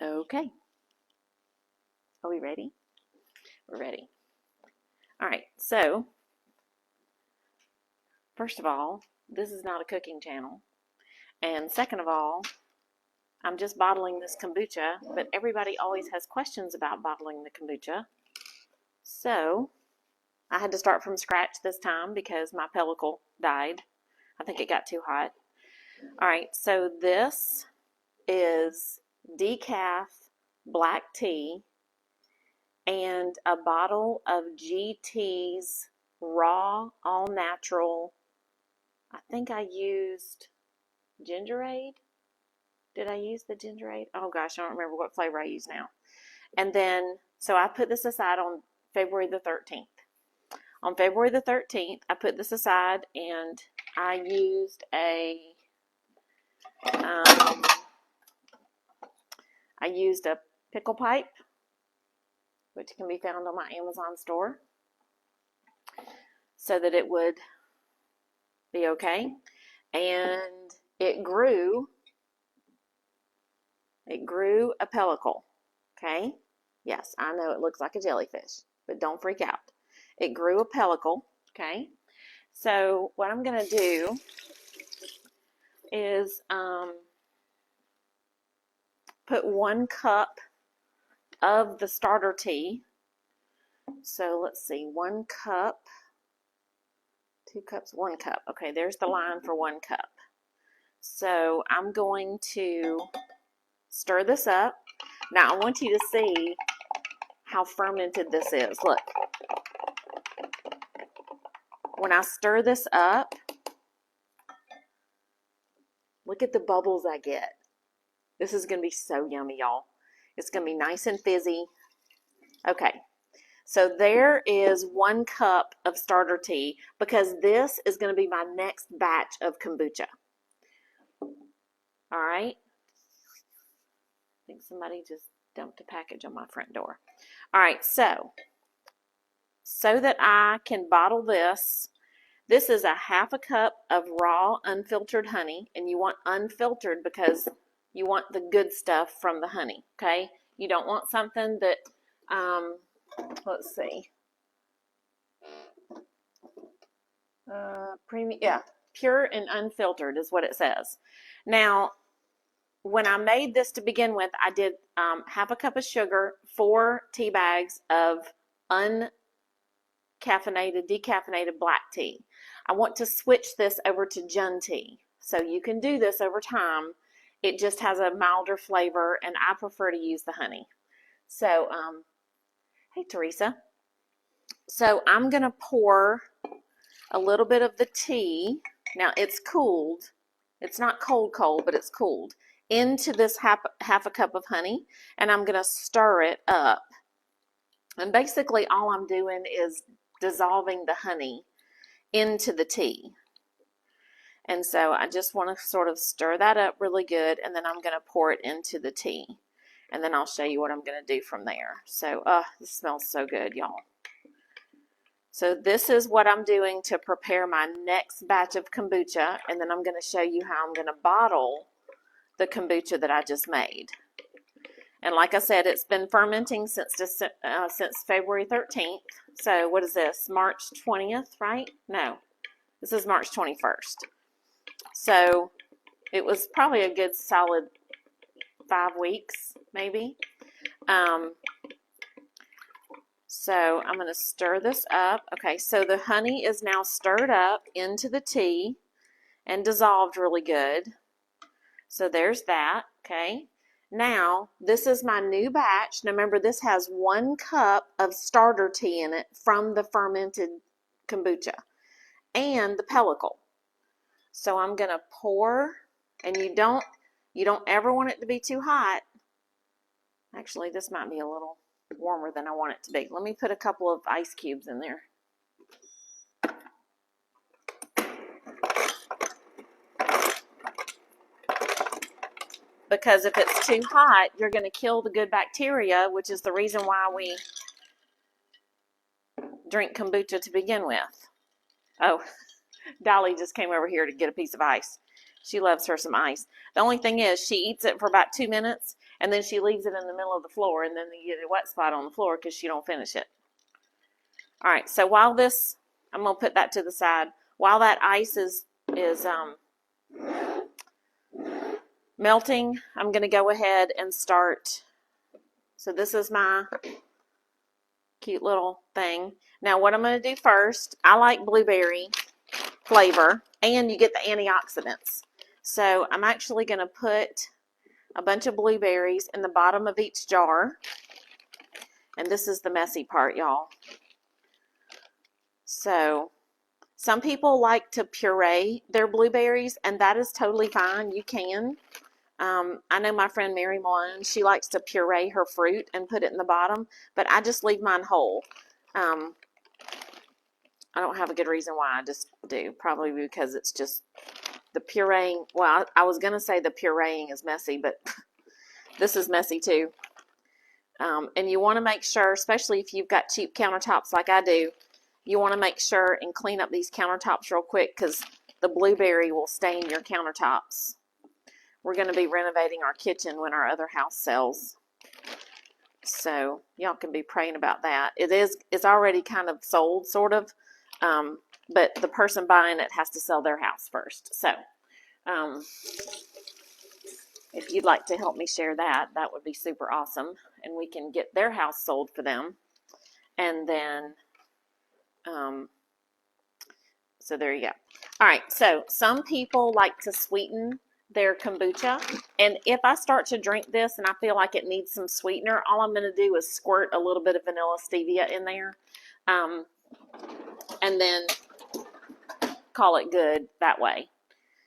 Okay. Are we ready? We're ready. All right, so first of all, this is not a cooking channel. And second of all, I'm just bottling this kombucha, but everybody always has questions about bottling the kombucha. So I had to start from scratch this time because my pellicle died. I think it got too hot. All right, so this is decaf black tea and a bottle of GT's raw, all natural. I think I used Gingerade. Did I use the Gingerade? Oh gosh, I don't remember what flavor I use now. And then, so I put this aside on February the 13th. On February the 13th, I put this aside and I used a pickle pipe, which can be found on my Amazon store, so that it would be okay. And it grew a pellicle, okay? Yes, I know it looks like a jellyfish, but don't freak out. It grew a pellicle, okay? So what I'm going to do is put 1 cup of the starter tea. So let's see, 1 cup, 2 cups, 1 cup. Okay, there's the line for 1 cup. So I'm going to stir this up. Now I want you to see how fermented this is. Look. When I stir this up, look at the bubbles I get. This is going to be so yummy, y'all. It's going to be nice and fizzy. Okay, so there is 1 cup of starter tea because this is going to be my next batch of kombucha. All right. I think somebody just dumped a package on my front door. All right, so that I can bottle this, this is a 1/2 cup of raw unfiltered honey, and you want unfiltered because you want the good stuff from the honey, okay? You don't want something that, let's see, pure and unfiltered is what it says. Now, when I made this to begin with, I did 1/2 cup of sugar, 4 tea bags of decaffeinated black tea. I want to switch this over to Jun tea. So you can do this over time. It just has a milder flavor, and I prefer to use the honey. So, hey, Teresa. So I'm going to pour a little bit of the tea. Now, it's cooled. It's not cold, but it's cooled. Into this 1/2 cup of honey, and I'm going to stir it up. And basically all I'm doing is dissolving the honey into the tea. And so I just want to sort of stir that up really good, and then I'm going to pour it into the tea. And then I'll show you what I'm going to do from there. So, this smells so good, y'all. So this is what I'm doing to prepare my next batch of kombucha, and then I'm going to show you how I'm going to bottle the kombucha that I just made. And like I said, it's been fermenting since February 13th. So what is this, March 20th, right? No, this is March 21st. So it was probably a good solid 5 weeks, maybe. So I'm going to stir this up. Okay, so the honey is now stirred up into the tea and dissolved really good. So there's that, okay. Now, this is my new batch. Now, remember, this has 1 cup of starter tea in it from the fermented kombucha and the pellicle. So I'm going to pour, and you don't ever want it to be too hot. Actually, this might be a little warmer than I want it to be. Let me put a couple of ice cubes in there. Because if it's too hot, you're going to kill the good bacteria, which is the reason why we drink kombucha to begin with. Oh, Dolly just came over here to get a piece of ice. She loves her some ice. The only thing is she eats it for about 2 minutes, And then she leaves it in the middle of the floor, and then you get a wet spot on the floor because she don't finish it. All right, so while this, I'm going to put that to the side. While that ice is melting, I'm going to go ahead and start. So this is my cute little thing. Now what I'm going to do first, I like blueberry flavor, and you get the antioxidants. So I'm actually going to put a bunch of blueberries in the bottom of each jar. And this is the messy part, y'all. So some people like to puree their blueberries, and that is totally fine. You can. I know my friend Mary Malone, she likes to puree her fruit and put it in the bottom, but I just leave mine whole. I don't have a good reason why, I just do. Probably because it's just the pureeing. Well, I was going to say the pureeing is messy, but this is messy too. And you want to make sure, especially if you've got cheap countertops like I do, you want to make sure and clean up these countertops real quick because the blueberry will stain your countertops. We're going to be renovating our kitchen when our other house sells. So y'all can be praying about that. It's already kind of sold, sort of, but the person buying it has to sell their house first. So if you'd like to help me share that, that would be super awesome. And we can get their house sold for them. And then, so there you go. All right, so some people like to sweeten their kombucha. And if I start to drink this and I feel like it needs some sweetener, all I'm going to do is squirt a little bit of vanilla stevia in there. And then call it good that way.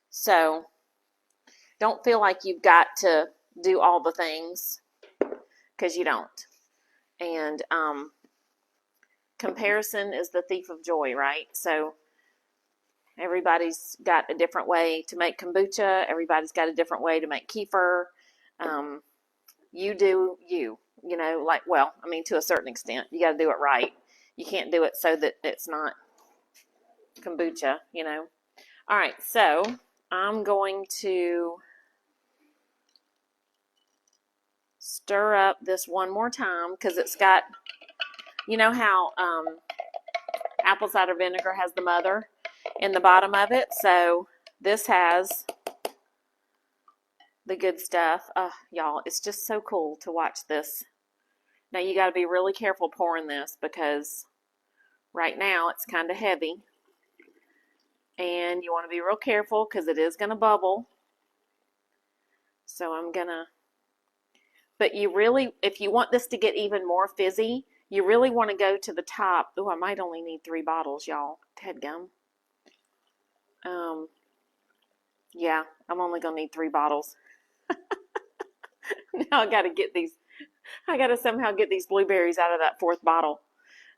So don't feel like you've got to do all the things, because you don't. And comparison is the thief of joy, right? So everybody's got a different way to make kombucha. Everybody's got a different way to make kefir. You do you, like, well, I mean, to a certain extent, you got to do it right. You can't do it so that it's not kombucha, All right, so I'm going to stir up this one more time because it's got, how apple cider vinegar has the mother in the bottom of it. So this has the good stuff. Y'all, it's just so cool to watch this. Now you got to be really careful pouring this because right now it's kind of heavy. And you want to be real careful because it is going to bubble. So I'm going to, but you really, if you want this to get even more fizzy, you really want to go to the top. Oh, I might only need 3 bottles, y'all. Headgum. Yeah, I'm only going to need 3 bottles. Now I got to somehow get these blueberries out of that 4th bottle.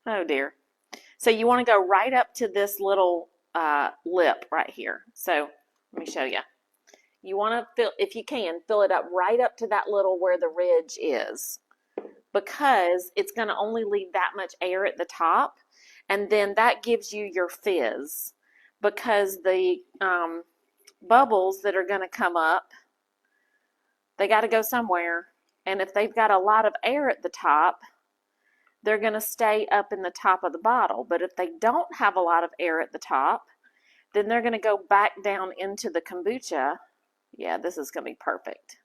Oh dear. So you want to go right up to this little lip right here. So let me show you. You want to fill, if you can, fill it up right up to that little where the ridge is, because it's going to only leave that much air at the top, and then that gives you your fizz, because the bubbles that are going to come up, they got to go somewhere, and if they've got a lot of air at the top, they're going to stay up in the top of the bottle. But if they don't have a lot of air at the top, then they're going to go back down into the kombucha. Yeah, this is going to be perfect.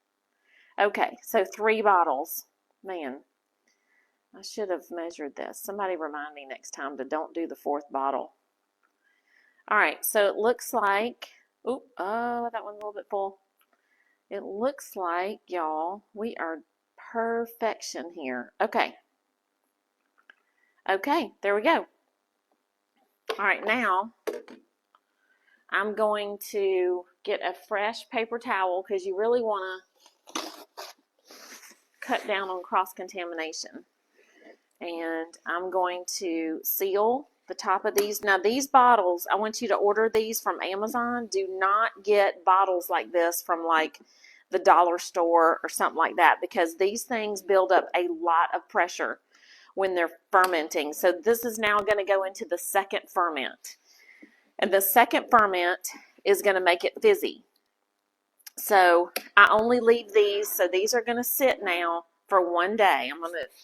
Okay, so 3 bottles. Man, I should have measured this. Somebody remind me next time to don't do the 4th bottle. All right, so it looks like, that one's a little bit full. It looks like, y'all, we are perfection here. Okay, there we go. All right, now I'm going to get a fresh paper towel because you really want to cut down on cross-contamination. And I'm going to seal the top of these. Now these bottles, I want you to order these from Amazon. Do not get bottles like this from like the dollar store or something like that, because these things build up a lot of pressure when they're fermenting. So this is now going to go into the 2nd ferment. And the 2nd ferment is going to make it fizzy. So I only leave these, so these are going to sit now for one day.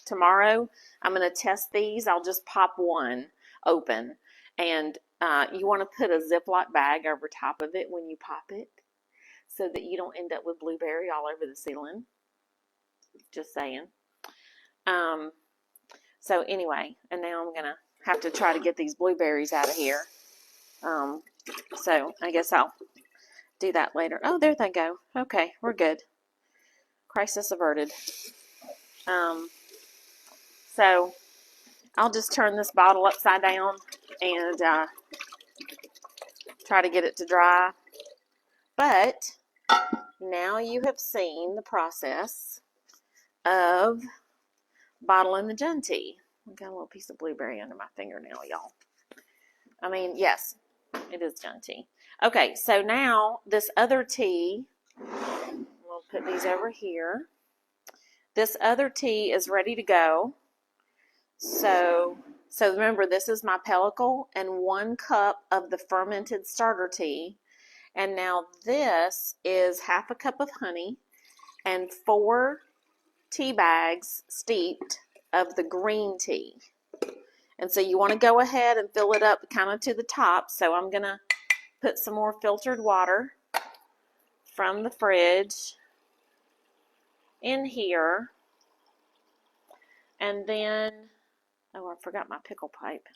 Tomorrow I'm going to test these. I'll just pop one open, and you want to put a Ziploc bag over top of it when you pop it so that you don't end up with blueberry all over the ceiling. Just saying. So anyway, and now I'm going to have to try to get these blueberries out of here. So I guess I'll do that later. Oh, there they go. Okay, we're good. Crisis averted. So I'll just turn this bottle upside down and try to get it to dry. But now you have seen the process of bottling the Jun tea. I got a little piece of blueberry under my fingernail, y'all. I mean, yes, it is Jun tea. Okay, so now this other tea, we'll put these over here. This other tea is ready to go. So remember, this is my pellicle and 1 cup of the fermented starter tea. And now this is half a cup of honey and 4 tea bags steeped of the green tea. And so you want to go ahead and fill it up kind of to the top. So I'm going to put some more filtered water from the fridge in here. And then, oh, I forgot my pickle pipe.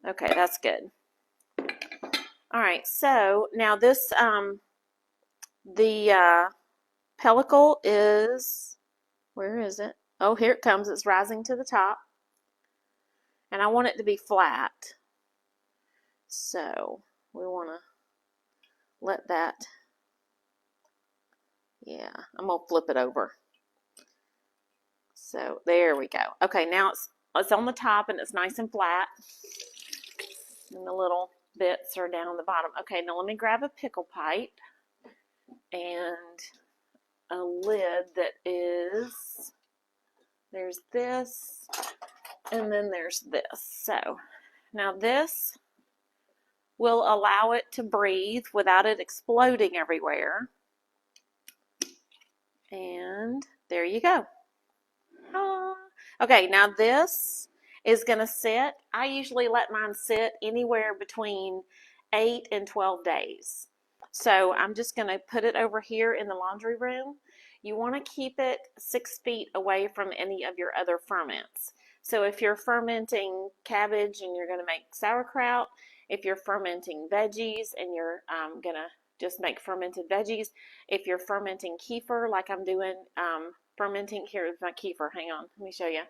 Okay, that's good. All right, so now this, the pellicle is, where is it? Oh, here it comes. It's rising to the top. And I want it to be flat. So we want to let that, yeah, I'm going to flip it over. So there we go. Okay, now it's on the top and it's nice and flat. And the little bits are down the bottom. Okay, now let me grab a pickle pipe and a lid that is, there's this, and then there's this. So now this will allow it to breathe without it exploding everywhere. And there you go. Okay, now this is going to sit. I usually let mine sit anywhere between 8 and 12 days. So I'm just going to put it over here in the laundry room. You want to keep it 6 feet away from any of your other ferments. So if you're fermenting cabbage and you're going to make sauerkraut, if you're fermenting veggies and you're going to just make fermented veggies, if you're fermenting kefir like I'm doing, fermenting, here's my kefir, hang on, let me show you.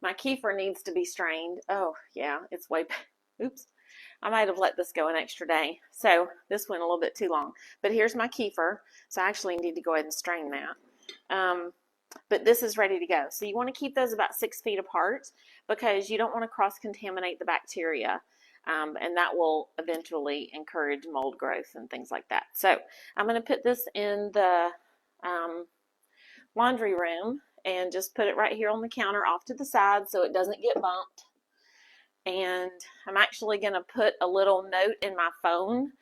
My kefir needs to be strained. Oh yeah, it's way, oops, I might have let this go an extra day. So this went a little bit too long, but here's my kefir. So I actually need to go ahead and strain that. But this is ready to go. So you want to keep those about 6 feet apart because you don't want to cross-contaminate the bacteria. And that will eventually encourage mold growth and things like that. So I'm going to put this in the laundry room and just put it right here on the counter off to the side so it doesn't get bumped. And I'm actually going to put a little note in my phone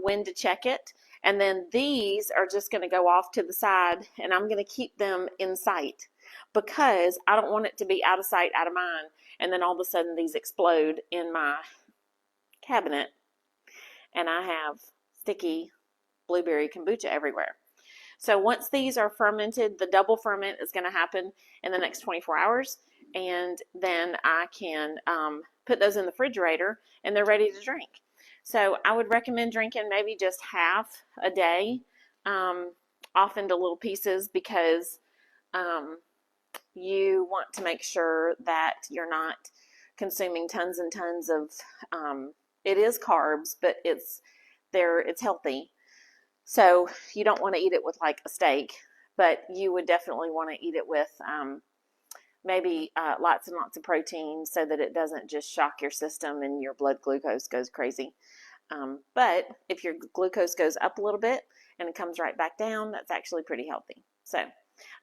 when to check it. And then these are just going to go off to the side, and I'm going to keep them in sight because I don't want it to be out of sight, out of mind, and then all of a sudden these explode in my cabinet and I have sticky blueberry kombucha everywhere. So once these are fermented, the double ferment is going to happen in the next 24 hours, and then I can put those in the refrigerator and they're ready to drink. So I would recommend drinking maybe just half a day, off into little pieces, because you want to make sure that you're not consuming tons and tons of, it is carbs, but it's healthy. So you don't want to eat it with like a steak, but you would definitely want to eat it with maybe lots and lots of protein so that it doesn't just shock your system and your blood glucose goes crazy. But if your glucose goes up a little bit and it comes right back down, that's actually pretty healthy. So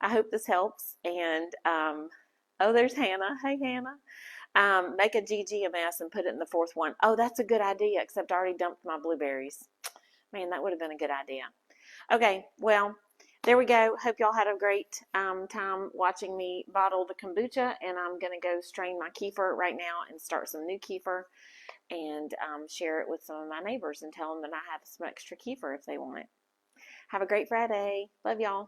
I hope this helps. And oh, there's Hannah. Hey, Hannah. Make a GGMS and put it in the fourth one. Oh, that's a good idea, except I already dumped my blueberries. Man, that would have been a good idea. Okay, well, there we go. Hope y'all had a great time watching me bottle the kombucha, and I'm going to go strain my kefir right now and start some new kefir and share it with some of my neighbors and tell them that I have some extra kefir if they want it. Have a great Friday. Love y'all.